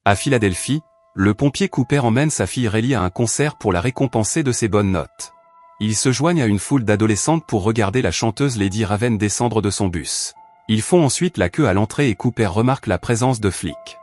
À Philadelphie, le pompier Cooper emmène sa fille Riley à un concert pour la récompenser de ses bonnes notes. Ils se joignent à une foule d'adolescentes pour regarder la chanteuse Lady Raven descendre de son bus. Ils font ensuite la queue à l'entrée et Cooper remarque la présence de flics.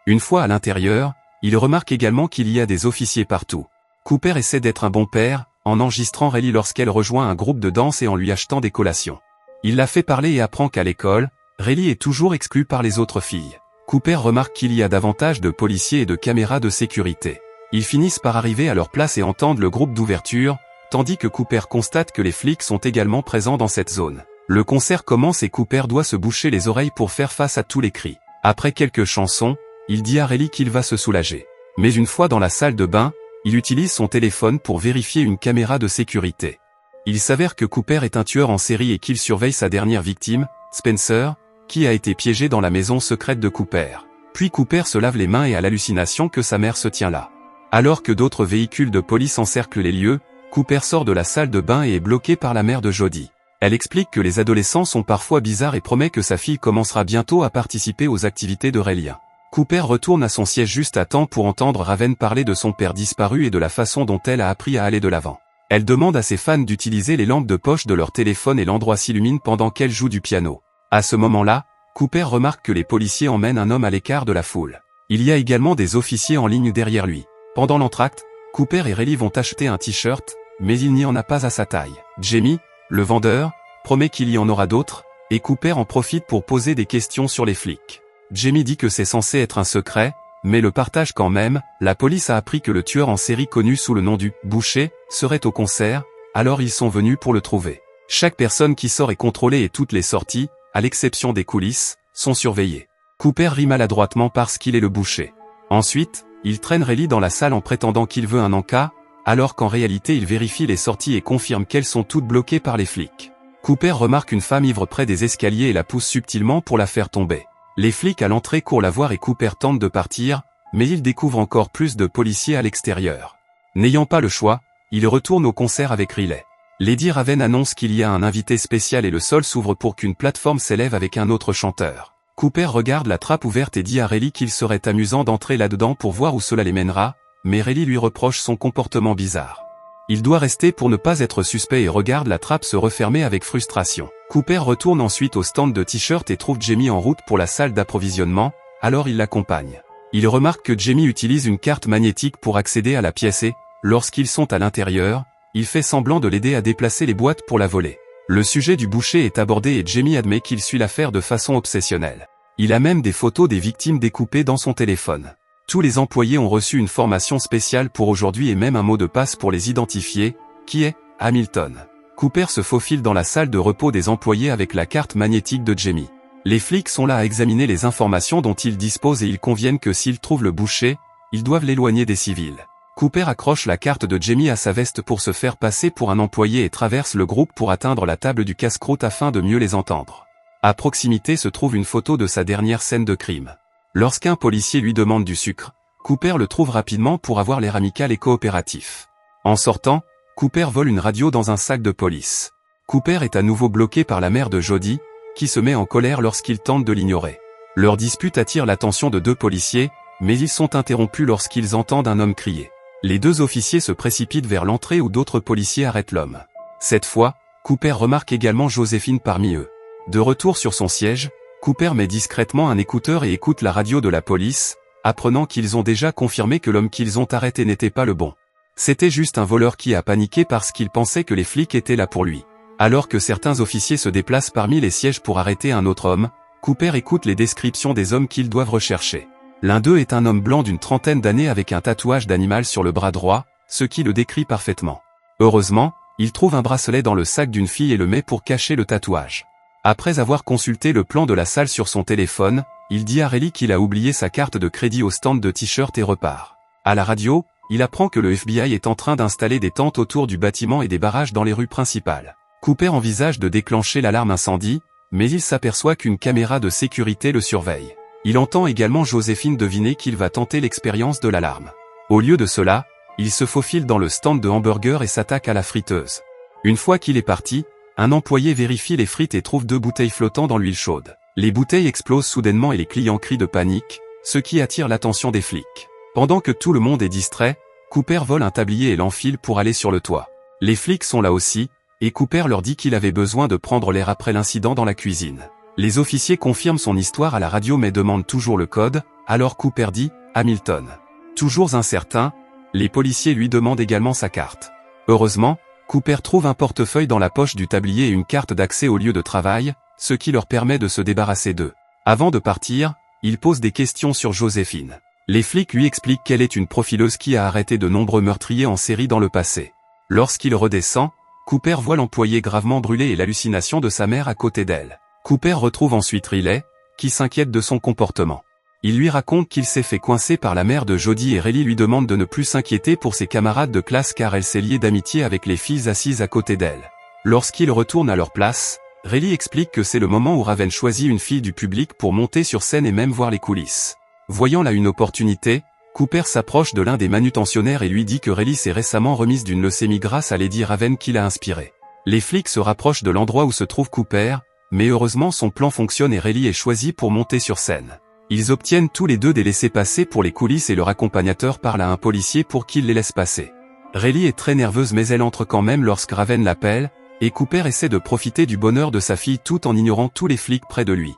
Une fois à l'intérieur, il remarque également qu'il y a des officiers partout. Cooper essaie d'être un bon père, en enregistrant Riley lorsqu'elle rejoint un groupe de danse et en lui achetant des collations. Il la fait parler et apprend qu'à l'école, Riley est toujours exclue par les autres filles. Cooper remarque qu'il y a davantage de policiers et de caméras de sécurité. Ils finissent par arriver à leur place et entendent le groupe d'ouverture, tandis que Cooper constate que les flics sont également présents dans cette zone. Le concert commence et Cooper doit se boucher les oreilles pour faire face à tous les cris. Après quelques chansons, il dit à Riley qu'il va se soulager. Mais une fois dans la salle de bain, il utilise son téléphone pour vérifier une caméra de sécurité. Il s'avère que Cooper est un tueur en série et qu'il surveille sa dernière victime, Spencer, qui a été piégé dans la maison secrète de Cooper. Puis Cooper se lave les mains et a l'hallucination que sa mère se tient là. Alors que d'autres véhicules de police encerclent les lieux, Cooper sort de la salle de bain et est bloqué par la mère de Jody. Elle explique que les adolescents sont parfois bizarres et promet que sa fille commencera bientôt à participer aux activités de Riley. Cooper retourne à son siège juste à temps pour entendre Raven parler de son père disparu et de la façon dont elle a appris à aller de l'avant. Elle demande à ses fans d'utiliser les lampes de poche de leur téléphone et l'endroit s'illumine pendant qu'elle joue du piano. À ce moment-là, Cooper remarque que les policiers emmènent un homme à l'écart de la foule. Il y a également des officiers en ligne derrière lui. Pendant l'entracte, Cooper et Riley vont acheter un t-shirt, mais il n'y en a pas à sa taille. Jamie, le vendeur, promet qu'il y en aura d'autres, et Cooper en profite pour poser des questions sur les flics. Jamie dit que c'est censé être un secret, mais le partage quand même. La police a appris que le tueur en série connu sous le nom du « Boucher » serait au concert, alors ils sont venus pour le trouver. Chaque personne qui sort est contrôlée et toutes les sorties, à l'exception des coulisses, sont surveillées. Cooper rit maladroitement parce qu'il est le boucher. Ensuite, il traîne Riley dans la salle en prétendant qu'il veut un encas, alors qu'en réalité il vérifie les sorties et confirme qu'elles sont toutes bloquées par les flics. Cooper remarque une femme ivre près des escaliers et la pousse subtilement pour la faire tomber. Les flics à l'entrée courent la voir et Cooper tente de partir, mais il découvre encore plus de policiers à l'extérieur. N'ayant pas le choix, il retourne au concert avec Riley. Lady Raven annonce qu'il y a un invité spécial et le sol s'ouvre pour qu'une plateforme s'élève avec un autre chanteur. Cooper regarde la trappe ouverte et dit à Riley qu'il serait amusant d'entrer là-dedans pour voir où cela les mènera, mais Riley lui reproche son comportement bizarre. Il doit rester pour ne pas être suspect et regarde la trappe se refermer avec frustration. Cooper retourne ensuite au stand de t-shirts et trouve Jamie en route pour la salle d'approvisionnement, alors il l'accompagne. Il remarque que Jamie utilise une carte magnétique pour accéder à la pièce et, lorsqu'ils sont à l'intérieur, il fait semblant de l'aider à déplacer les boîtes pour la voler. Le sujet du boucher est abordé et Jamie admet qu'il suit l'affaire de façon obsessionnelle. Il a même des photos des victimes découpées dans son téléphone. Tous les employés ont reçu une formation spéciale pour aujourd'hui et même un mot de passe pour les identifier, qui est Hamilton. Cooper se faufile dans la salle de repos des employés avec la carte magnétique de Jamie. Les flics sont là à examiner les informations dont ils disposent et ils conviennent que s'ils trouvent le boucher, ils doivent l'éloigner des civils. Cooper accroche la carte de Jamie à sa veste pour se faire passer pour un employé et traverse le groupe pour atteindre la table du casse-croûte afin de mieux les entendre. À proximité se trouve une photo de sa dernière scène de crime. Lorsqu'un policier lui demande du sucre, Cooper le trouve rapidement pour avoir l'air amical et coopératif. En sortant, Cooper vole une radio dans un sac de police. Cooper est à nouveau bloqué par la mère de Jody, qui se met en colère lorsqu'il tente de l'ignorer. Leur dispute attire l'attention de deux policiers, mais ils sont interrompus lorsqu'ils entendent un homme crier. Les deux officiers se précipitent vers l'entrée où d'autres policiers arrêtent l'homme. Cette fois, Cooper remarque également Joséphine parmi eux. De retour sur son siège, Cooper met discrètement un écouteur et écoute la radio de la police, apprenant qu'ils ont déjà confirmé que l'homme qu'ils ont arrêté n'était pas le bon. C'était juste un voleur qui a paniqué parce qu'il pensait que les flics étaient là pour lui. Alors que certains officiers se déplacent parmi les sièges pour arrêter un autre homme, Cooper écoute les descriptions des hommes qu'ils doivent rechercher. L'un d'eux est un homme blanc d'une trentaine d'années avec un tatouage d'animal sur le bras droit, ce qui le décrit parfaitement. Heureusement, il trouve un bracelet dans le sac d'une fille et le met pour cacher le tatouage. Après avoir consulté le plan de la salle sur son téléphone, il dit à Riley qu'il a oublié sa carte de crédit au stand de t-shirt et repart. À la radio, il apprend que le FBI est en train d'installer des tentes autour du bâtiment et des barrages dans les rues principales. Cooper envisage de déclencher l'alarme incendie, mais il s'aperçoit qu'une caméra de sécurité le surveille. Il entend également Joséphine deviner qu'il va tenter l'expérience de l'alarme. Au lieu de cela, il se faufile dans le stand de hamburgers et s'attaque à la friteuse. Une fois qu'il est parti, un employé vérifie les frites et trouve 2 bouteilles flottant dans l'huile chaude. Les bouteilles explosent soudainement et les clients crient de panique, ce qui attire l'attention des flics. Pendant que tout le monde est distrait, Cooper vole un tablier et l'enfile pour aller sur le toit. Les flics sont là aussi, et Cooper leur dit qu'il avait besoin de prendre l'air après l'incident dans la cuisine. Les officiers confirment son histoire à la radio mais demandent toujours le code, alors Cooper dit « Hamilton ». Toujours incertain, les policiers lui demandent également sa carte. Heureusement, Cooper trouve un portefeuille dans la poche du tablier et une carte d'accès au lieu de travail, ce qui leur permet de se débarrasser d'eux. Avant de partir, il pose des questions sur Joséphine. Les flics lui expliquent qu'elle est une profileuse qui a arrêté de nombreux meurtriers en série dans le passé. Lorsqu'il redescend, Cooper voit l'employé gravement brûlé et l'hallucination de sa mère à côté d'elle. Cooper retrouve ensuite Riley, qui s'inquiète de son comportement. Il lui raconte qu'il s'est fait coincer par la mère de Jody et Riley lui demande de ne plus s'inquiéter pour ses camarades de classe car elle s'est liée d'amitié avec les filles assises à côté d'elle. Lorsqu'ils retournent à leur place, Riley explique que c'est le moment où Raven choisit une fille du public pour monter sur scène et même voir les coulisses. Voyant là une opportunité, Cooper s'approche de l'un des manutentionnaires et lui dit que Riley s'est récemment remise d'une leucémie grâce à Lady Raven qui l'a inspirée. Les flics se rapprochent de l'endroit où se trouve Cooper, mais heureusement son plan fonctionne et Riley est choisi pour monter sur scène. Ils obtiennent tous les deux des laissez-passer pour les coulisses et leur accompagnateur parle à un policier pour qu'il les laisse passer. Riley est très nerveuse mais elle entre quand même lorsque Raven l'appelle, et Cooper essaie de profiter du bonheur de sa fille tout en ignorant tous les flics près de lui.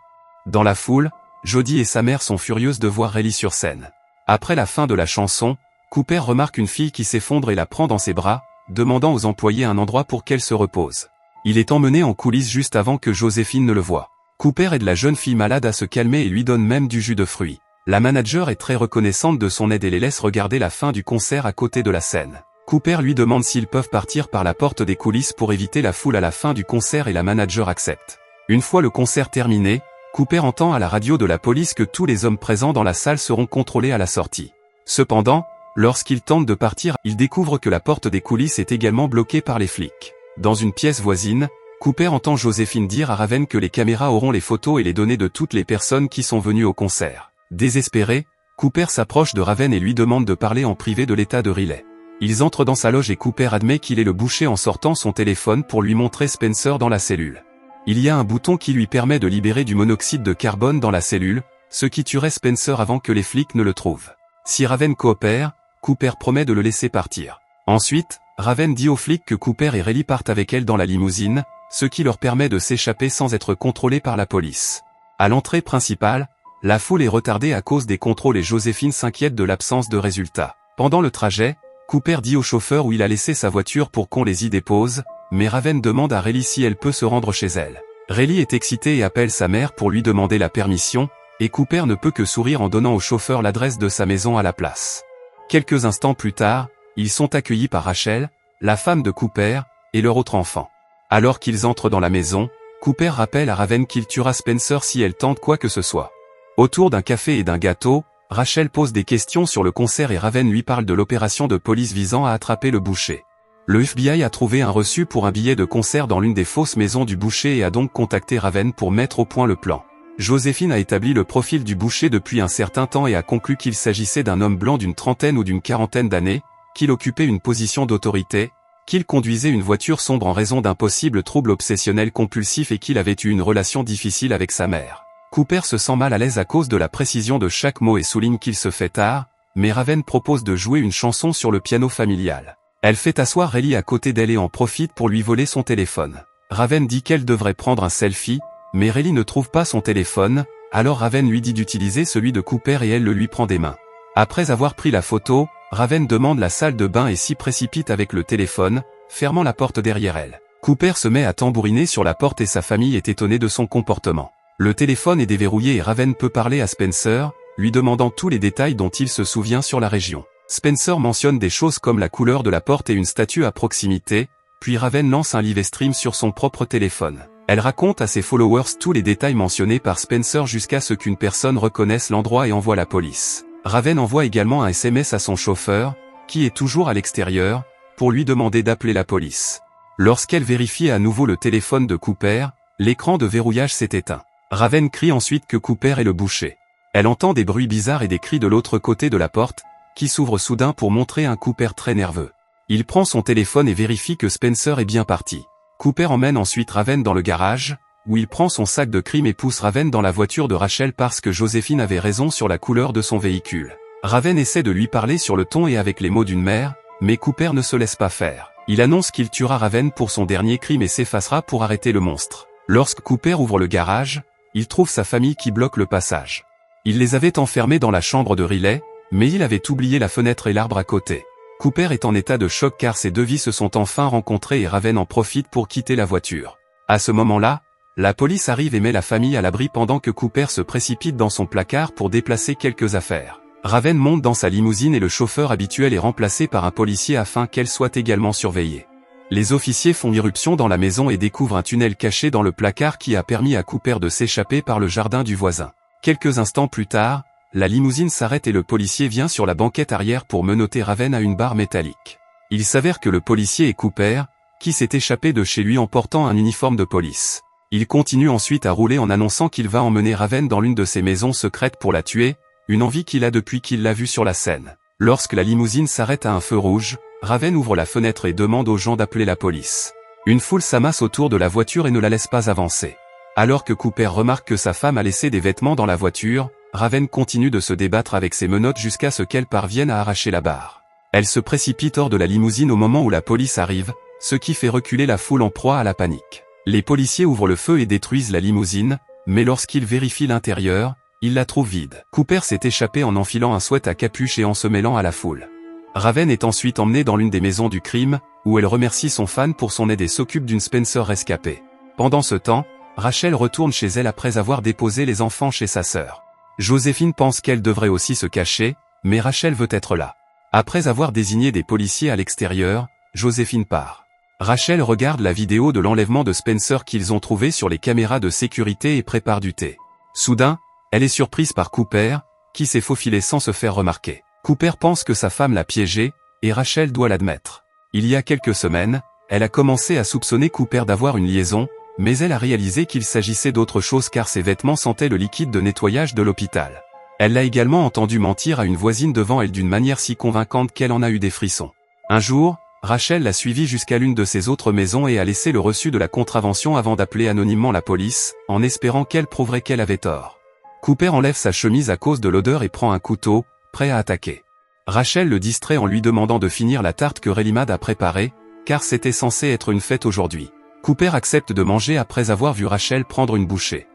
Dans la foule, Jody et sa mère sont furieuses de voir Riley sur scène. Après la fin de la chanson, Cooper remarque une fille qui s'effondre et la prend dans ses bras, demandant aux employés un endroit pour qu'elle se repose. Il est emmené en coulisses juste avant que Joséphine ne le voie. Cooper aide la jeune fille malade à se calmer et lui donne même du jus de fruits. La manager est très reconnaissante de son aide et les laisse regarder la fin du concert à côté de la scène. Cooper lui demande s'ils peuvent partir par la porte des coulisses pour éviter la foule à la fin du concert et la manager accepte. Une fois le concert terminé, Cooper entend à la radio de la police que tous les hommes présents dans la salle seront contrôlés à la sortie. Cependant, lorsqu'il tente de partir, il découvre que la porte des coulisses est également bloquée par les flics. Dans une pièce voisine, Cooper entend Joséphine dire à Raven que les caméras auront les photos et les données de toutes les personnes qui sont venues au concert. Désespéré, Cooper s'approche de Raven et lui demande de parler en privé de l'état de Riley. Ils entrent dans sa loge et Cooper admet qu'il est le boucher en sortant son téléphone pour lui montrer Spencer dans la cellule. Il y a un bouton qui lui permet de libérer du monoxyde de carbone dans la cellule, ce qui tuerait Spencer avant que les flics ne le trouvent. Si Raven coopère, Cooper promet de le laisser partir. Ensuite, Raven dit aux flics que Cooper et Riley partent avec elle dans la limousine, ce qui leur permet de s'échapper sans être contrôlés par la police. À l'entrée principale, la foule est retardée à cause des contrôles et Joséphine s'inquiète de l'absence de résultats. Pendant le trajet, Cooper dit au chauffeur où il a laissé sa voiture pour qu'on les y dépose, mais Raven demande à Riley si elle peut se rendre chez elle. Riley est excitée et appelle sa mère pour lui demander la permission, et Cooper ne peut que sourire en donnant au chauffeur l'adresse de sa maison à la place. Quelques instants plus tard, ils sont accueillis par Rachel, la femme de Cooper, et leur autre enfant. Alors qu'ils entrent dans la maison, Cooper rappelle à Raven qu'il tuera Spencer si elle tente quoi que ce soit. Autour d'un café et d'un gâteau, Rachel pose des questions sur le concert et Raven lui parle de l'opération de police visant à attraper le boucher. Le FBI a trouvé un reçu pour un billet de concert dans l'une des fausses maisons du boucher et a donc contacté Raven pour mettre au point le plan. Joséphine a établi le profil du boucher depuis un certain temps et a conclu qu'il s'agissait d'un homme blanc d'une trentaine ou d'une quarantaine d'années, qu'il occupait une position d'autorité, qu'il conduisait une voiture sombre en raison d'un possible trouble obsessionnel compulsif et qu'il avait eu une relation difficile avec sa mère. Cooper se sent mal à l'aise à cause de la précision de chaque mot et souligne qu'il se fait tard, mais Raven propose de jouer une chanson sur le piano familial. Elle fait asseoir Riley à côté d'elle et en profite pour lui voler son téléphone. Raven dit qu'elle devrait prendre un selfie, mais Riley ne trouve pas son téléphone, alors Raven lui dit d'utiliser celui de Cooper et elle le lui prend des mains. Après avoir pris la photo, Raven demande la salle de bain et s'y précipite avec le téléphone, fermant la porte derrière elle. Cooper se met à tambouriner sur la porte et sa famille est étonnée de son comportement. Le téléphone est déverrouillé et Raven peut parler à Spencer, lui demandant tous les détails dont il se souvient sur la région. Spencer mentionne des choses comme la couleur de la porte et une statue à proximité, puis Raven lance un live stream sur son propre téléphone. Elle raconte à ses followers tous les détails mentionnés par Spencer jusqu'à ce qu'une personne reconnaisse l'endroit et envoie la police. Raven envoie également un SMS à son chauffeur, qui est toujours à l'extérieur, pour lui demander d'appeler la police. Lorsqu'elle vérifie à nouveau le téléphone de Cooper, l'écran de verrouillage s'est éteint. Raven crie ensuite que Cooper est le boucher. Elle entend des bruits bizarres et des cris de l'autre côté de la porte, qui s'ouvre soudain pour montrer un Cooper très nerveux. Il prend son téléphone et vérifie que Spencer est bien parti. Cooper emmène ensuite Raven dans le garage, où il prend son sac de crime et pousse Raven dans la voiture de Rachel parce que Joséphine avait raison sur la couleur de son véhicule. Raven essaie de lui parler sur le ton et avec les mots d'une mère, mais Cooper ne se laisse pas faire. Il annonce qu'il tuera Raven pour son dernier crime et s'effacera pour arrêter le monstre. Lorsque Cooper ouvre le garage, il trouve sa famille qui bloque le passage. Il les avait enfermés dans la chambre de Riley, mais il avait oublié la fenêtre et l'arbre à côté. Cooper est en état de choc car ses deux vies se sont enfin rencontrées et Raven en profite pour quitter la voiture. À ce moment-là, la police arrive et met la famille à l'abri pendant que Cooper se précipite dans son placard pour déplacer quelques affaires. Raven monte dans sa limousine et le chauffeur habituel est remplacé par un policier afin qu'elle soit également surveillée. Les officiers font irruption dans la maison et découvrent un tunnel caché dans le placard qui a permis à Cooper de s'échapper par le jardin du voisin. Quelques instants plus tard, la limousine s'arrête et le policier vient sur la banquette arrière pour menotter Raven à une barre métallique. Il s'avère que le policier est Cooper, qui s'est échappé de chez lui en portant un uniforme de police. Il continue ensuite à rouler en annonçant qu'il va emmener Raven dans l'une de ses maisons secrètes pour la tuer, une envie qu'il a depuis qu'il l'a vue sur la scène. Lorsque la limousine s'arrête à un feu rouge, Raven ouvre la fenêtre et demande aux gens d'appeler la police. Une foule s'amasse autour de la voiture et ne la laisse pas avancer. Alors que Cooper remarque que sa femme a laissé des vêtements dans la voiture, Raven continue de se débattre avec ses menottes jusqu'à ce qu'elle parvienne à arracher la barre. Elle se précipite hors de la limousine au moment où la police arrive, ce qui fait reculer la foule en proie à la panique. Les policiers ouvrent le feu et détruisent la limousine, mais lorsqu'ils vérifient l'intérieur, ils la trouvent vide. Cooper s'est échappé en enfilant un sweat à capuche et en se mêlant à la foule. Raven est ensuite emmenée dans l'une des maisons du crime, où elle remercie son fan pour son aide et s'occupe d'une Spencer rescapée. Pendant ce temps, Rachel retourne chez elle après avoir déposé les enfants chez sa sœur. Joséphine pense qu'elle devrait aussi se cacher, mais Rachel veut être là. Après avoir désigné des policiers à l'extérieur, Joséphine part. Rachel regarde la vidéo de l'enlèvement de Spencer qu'ils ont trouvée sur les caméras de sécurité et prépare du thé. Soudain, elle est surprise par Cooper, qui s'est faufilé sans se faire remarquer. Cooper pense que sa femme l'a piégé, et Rachel doit l'admettre. Il y a quelques semaines, elle a commencé à soupçonner Cooper d'avoir une liaison, mais elle a réalisé qu'il s'agissait d'autre chose car ses vêtements sentaient le liquide de nettoyage de l'hôpital. Elle l'a également entendu mentir à une voisine devant elle d'une manière si convaincante qu'elle en a eu des frissons. Un jour, Rachel l'a suivi jusqu'à l'une de ses autres maisons et a laissé le reçu de la contravention avant d'appeler anonymement la police, en espérant qu'elle prouverait qu'elle avait tort. Cooper enlève sa chemise à cause de l'odeur et prend un couteau, prêt à attaquer. Rachel le distrait en lui demandant de finir la tarte que Relimad a préparée, car c'était censé être une fête aujourd'hui. Cooper accepte de manger après avoir vu Rachel prendre une bouchée.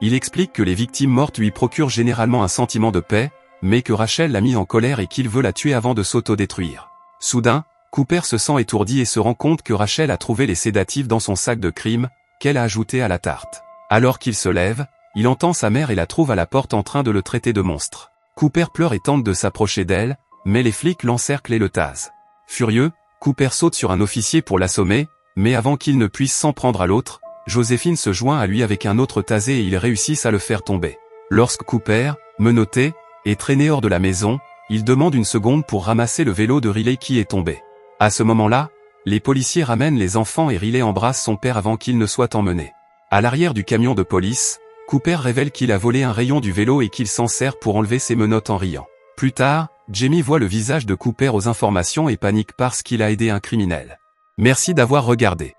Il explique que les victimes mortes lui procurent généralement un sentiment de paix, mais que Rachel l'a mis en colère et qu'il veut la tuer avant de s'autodétruire. Soudain, Cooper se sent étourdi et se rend compte que Rachel a trouvé les sédatifs dans son sac de crime, qu'elle a ajouté à la tarte. Alors qu'il se lève, il entend sa mère et la trouve à la porte en train de le traiter de monstre. Cooper pleure et tente de s'approcher d'elle, mais les flics l'encerclent et le tasent. Furieux, Cooper saute sur un officier pour l'assommer, mais avant qu'il ne puisse s'en prendre à l'autre, Joséphine se joint à lui avec un autre tasé et ils réussissent à le faire tomber. Lorsque Cooper, menotté, est traîné hors de la maison, il demande une seconde pour ramasser le vélo de Riley qui est tombé. À ce moment-là, les policiers ramènent les enfants et Riley embrasse son père avant qu'il ne soit emmené. À l'arrière du camion de police, Cooper révèle qu'il a volé un rayon du vélo et qu'il s'en sert pour enlever ses menottes en riant. Plus tard, Jamie voit le visage de Cooper aux informations et panique parce qu'il a aidé un criminel. Merci d'avoir regardé.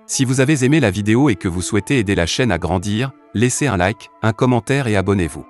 Si vous avez aimé la vidéo et que vous souhaitez aider la chaîne à grandir, laissez un like, un commentaire et abonnez-vous.